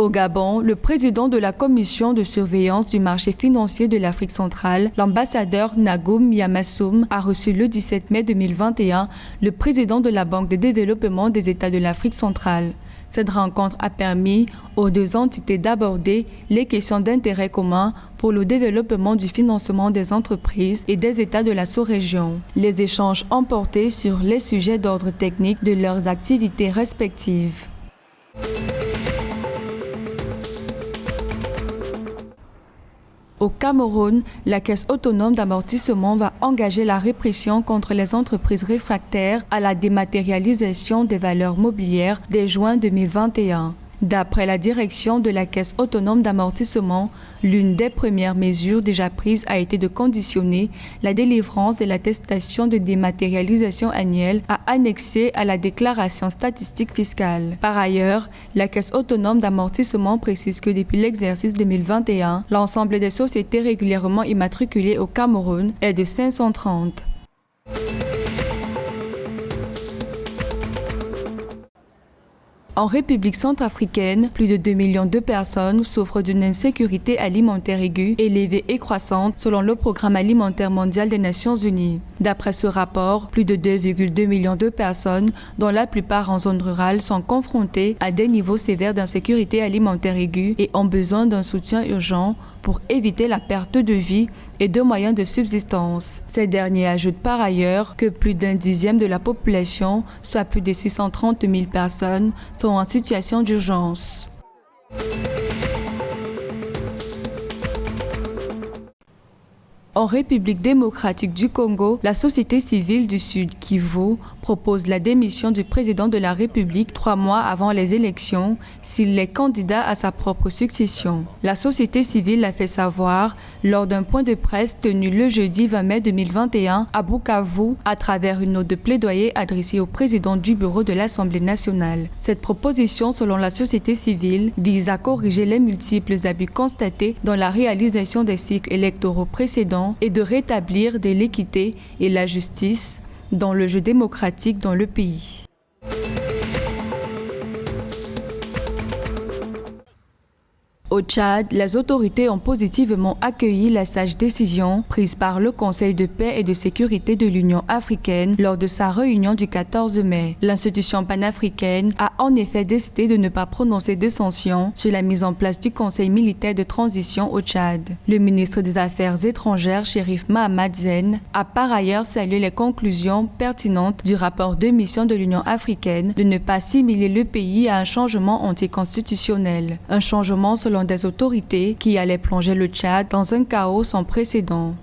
Au Gabon, le président de la commission de surveillance du marché financier de l'Afrique centrale, l'ambassadeur Nagoum Yamassoum, a reçu le 17 mai 2021 le président de la Banque de développement des États de l'Afrique centrale. Cette rencontre a permis aux deux entités d'aborder les questions d'intérêt commun pour le développement du financement des entreprises et des États de la sous-région. Les échanges ont porté sur les sujets d'ordre technique de leurs activités respectives. Au Cameroun, la Caisse autonome d'amortissement va engager la répression contre les entreprises réfractaires à la dématérialisation des valeurs mobilières dès juin 2021. D'après la direction de la Caisse autonome d'amortissement, l'une des premières mesures déjà prises a été de conditionner la délivrance de l'attestation de dématérialisation annuelle à annexer à la déclaration statistique fiscale. Par ailleurs, la Caisse autonome d'amortissement précise que depuis l'exercice 2021, l'ensemble des sociétés régulièrement immatriculées au Cameroun est de 530. En République centrafricaine, plus de 2 millions de personnes souffrent d'une insécurité alimentaire aiguë, élevée et croissante selon le Programme alimentaire mondial des Nations unies. D'après ce rapport, plus de 2,2 millions de personnes, dont la plupart en zone rurale, sont confrontées à des niveaux sévères d'insécurité alimentaire aiguë et ont besoin d'un soutien urgent pour éviter la perte de vie et de moyens de subsistance. Ces derniers ajoutent par ailleurs que plus d'un dixième de la population, soit plus de 630 000 personnes, sont en situation d'urgence. En République démocratique du Congo, la société civile du Sud Kivu propose la démission du président de la République 3 mois avant les élections s'il est candidat à sa propre succession. La société civile l'a fait savoir lors d'un point de presse tenu le jeudi 20 mai 2021 à Bukavu à travers une note de plaidoyer adressée au président du bureau de l'Assemblée nationale. Cette proposition, selon la société civile, vise à corriger les multiples abus constatés dans la réalisation des cycles électoraux précédents et de rétablir de l'équité et la justice dans le jeu démocratique dans le pays. Au Tchad, les autorités ont positivement accueilli la sage décision prise par le Conseil de paix et de sécurité de l'Union africaine lors de sa réunion du 14 mai. L'institution panafricaine a en effet décidé de ne pas prononcer de sanctions sur la mise en place du Conseil militaire de transition au Tchad. Le ministre des Affaires étrangères, Chérif Mahamad Zen, a par ailleurs salué les conclusions pertinentes du rapport de mission de l'Union africaine de ne pas assimiler le pays à un changement anticonstitutionnel. Un changement selon des autorités qui allaient plonger le Tchad dans un chaos sans précédent.